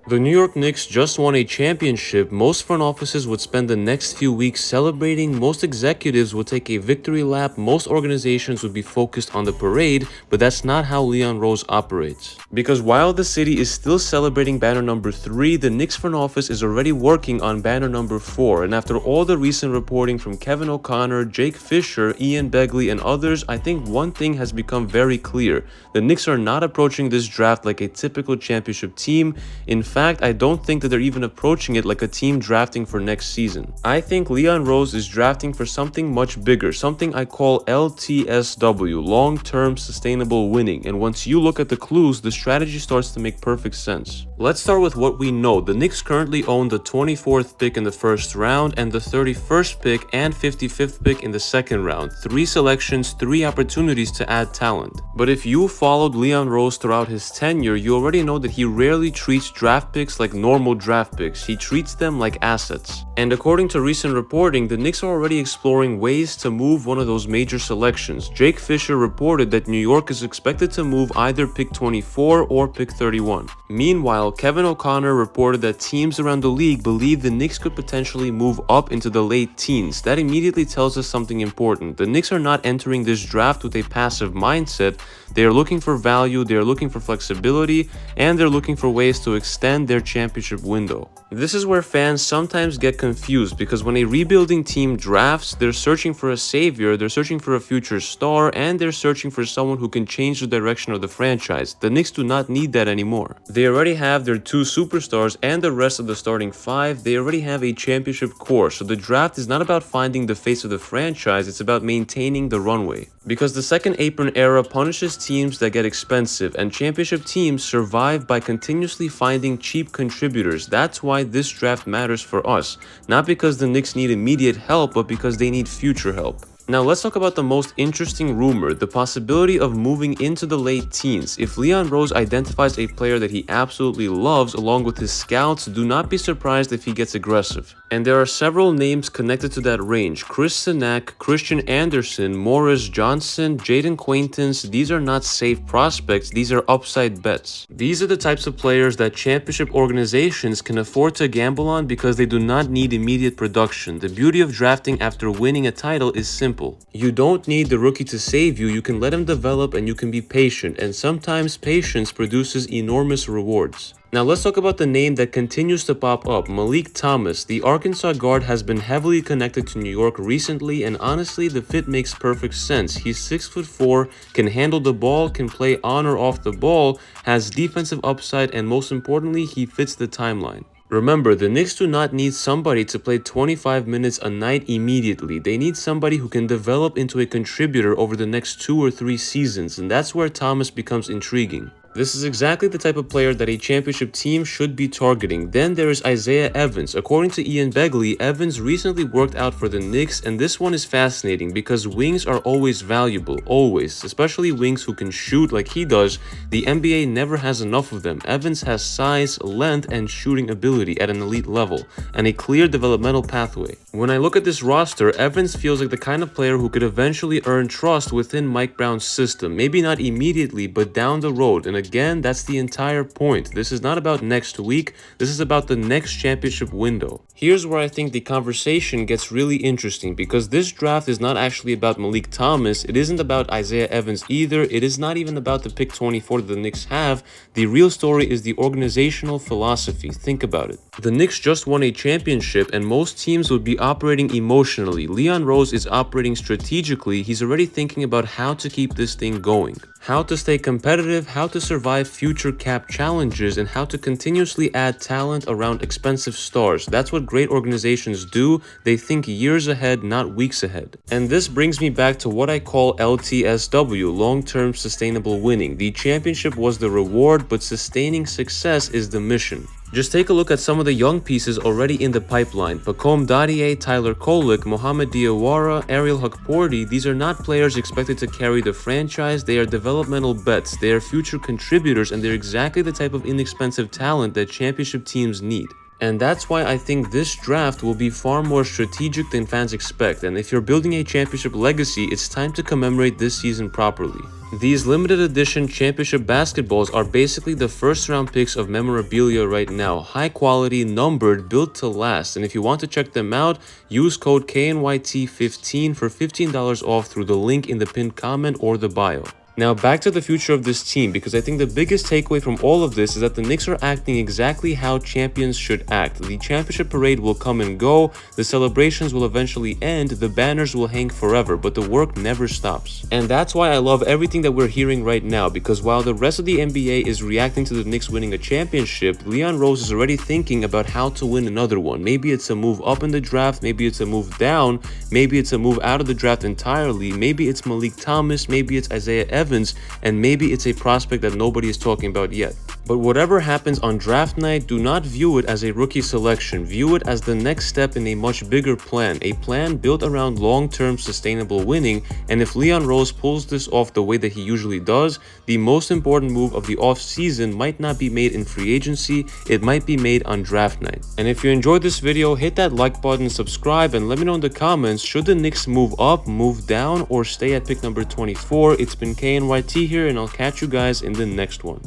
The New York Knicks just won a championship. Most front offices would spend the next few weeks celebrating, most executives would take a victory lap, most organizations would be focused on the parade, but that's not how Leon Rose operates. Because while the city is still celebrating banner number 3, the Knicks front office is already working on banner number 4, and after all the recent reporting from Kevin O'Connor, Jake Fisher, Ian Begley, and others, I think one thing has become very clear. The Knicks are not approaching this draft like a typical championship team. In fact, I don't think that they're even approaching it like a team drafting for next season. I think Leon Rose is drafting for something much bigger, something I call LTSW, long-term sustainable winning, and once you look at the clues, the strategy starts to make perfect sense. Let's start with what we know. The Knicks currently own the 24th pick in the first round and the 31st pick and 55th pick in the second round. 3 selections, 3 opportunities to add talent. But if you followed Leon Rose throughout his tenure, you already know that he rarely treats draft picks like normal draft picks. He treats them like assets. And according to recent reporting, the Knicks are already exploring ways to move one of those major selections. Jake Fisher reported that New York is expected to move either pick 24 or pick 31. Meanwhile, Kevin O'Connor reported that teams around the league believe the Knicks could potentially move up into the late teens. That immediately tells us something important. The Knicks are not entering this draft with a passive mindset. They are looking for value, they are looking for flexibility, and they're looking for ways to extend their championship window. This is where fans sometimes get confused, because when a rebuilding team drafts, they're searching for a savior, they're searching for a future star, and they're searching for someone who can change the direction of the franchise. The Knicks do not need that anymore. They already have their 2 superstars and the rest of the starting 5. They already have a championship core, so the draft is not about finding the face of the franchise, it's about maintaining the runway. Because the second apron era punishes teams that get expensive, and championship teams survive by continuously finding cheap contributors. That's why this draft matters for us. Not because the Knicks need immediate help, but because they need future help. Now let's talk about the most interesting rumor, the possibility of moving into the late teens. If Leon Rose identifies a player that he absolutely loves along with his scouts, do not be surprised if he gets aggressive. And there are several names connected to that range. Chris Cenac, Christian Anderson, Morez Johnson, Jayden Quaintance. These are not safe prospects, these are upside bets. These are the types of players that championship organizations can afford to gamble on because they do not need immediate production. The beauty of drafting after winning a title is simple. You don't need the rookie to save you, you can let him develop and you can be patient, and sometimes patience produces enormous rewards. Now let's talk about the name that continues to pop up, Meleek Thomas. The Arkansas guard has been heavily connected to New York recently, and honestly the fit makes perfect sense. He's 6'4", can handle the ball, can play on or off the ball, has defensive upside, and most importantly, he fits the timeline. Remember, the Knicks do not need somebody to play 25 minutes a night immediately. They need somebody who can develop into a contributor over the next 2 or 3 seasons, and that's where Thomas becomes intriguing. This is exactly the type of player that a championship team should be targeting. Then there is Isaiah Evans. According to Ian Begley, Evans recently worked out for the Knicks, and this one is fascinating because wings are always valuable, always, especially wings who can shoot like he does. The NBA never has enough of them. Evans has size, length, and shooting ability at an elite level, and a clear developmental pathway. When I look at this roster, Evans feels like the kind of player who could eventually earn trust within Mike Brown's system. Maybe not immediately, but down the road. And again, that's the entire point. This is not about next week, this is about the next championship window. Here's where I think the conversation gets really interesting, because this draft is not actually about Meleek Thomas, it isn't about Isaiah Evans either, it is not even about the pick 24 that the Knicks have. The real story is the organizational philosophy. Think about it. The Knicks just won a championship, and most teams would be operating emotionally. Leon Rose is operating strategically. He's already thinking about how to keep this thing going, how to stay competitive, how to survive future cap challenges, and how to continuously add talent around expensive stars. That's what great organizations do. They think years ahead, not weeks ahead. And this brings me back to what I call LTSW, long-term sustainable winning. The championship was the reward, but sustaining success is the mission. Just take a look at some of the young pieces already in the pipeline. Pacome Dadier, Tyler Kolek, Mohamed Diawara, Ariel Hukporti. These are not players expected to carry the franchise. They are developmental bets. They are future contributors, and they're exactly the type of inexpensive talent that championship teams need. And that's why I think this draft will be far more strategic than fans expect, and if you're building a championship legacy, it's time to commemorate this season properly. These limited edition championship basketballs are basically the first round picks of memorabilia right now, high quality, numbered, built to last, and if you want to check them out, use code KNYT15 for $15 off through the link in the pinned comment or the bio. Now back to the future of this team, because I think the biggest takeaway from all of this is that the Knicks are acting exactly how champions should act. The championship parade will come and go, the celebrations will eventually end, the banners will hang forever, but the work never stops. And that's why I love everything that we're hearing right now, because while the rest of the NBA is reacting to the Knicks winning a championship, Leon Rose is already thinking about how to win another one. Maybe it's a move up in the draft, maybe it's a move down, maybe it's a move out of the draft entirely, maybe it's Meleek Thomas, maybe it's Isaiah Evans, and maybe it's a prospect that nobody is talking about yet. But whatever happens on draft night, do not view it as a rookie selection. View it as the next step in a much bigger plan, a plan built around long-term sustainable winning. And if Leon Rose pulls this off the way that he usually does, the most important move of the off-season might not be made in free agency, it might be made on draft night. And if you enjoyed this video, hit that like button, subscribe, and let me know in the comments, should the Knicks move up, move down, or stay at pick number 24? It's been KNYT here, and I'll catch you guys in the next one.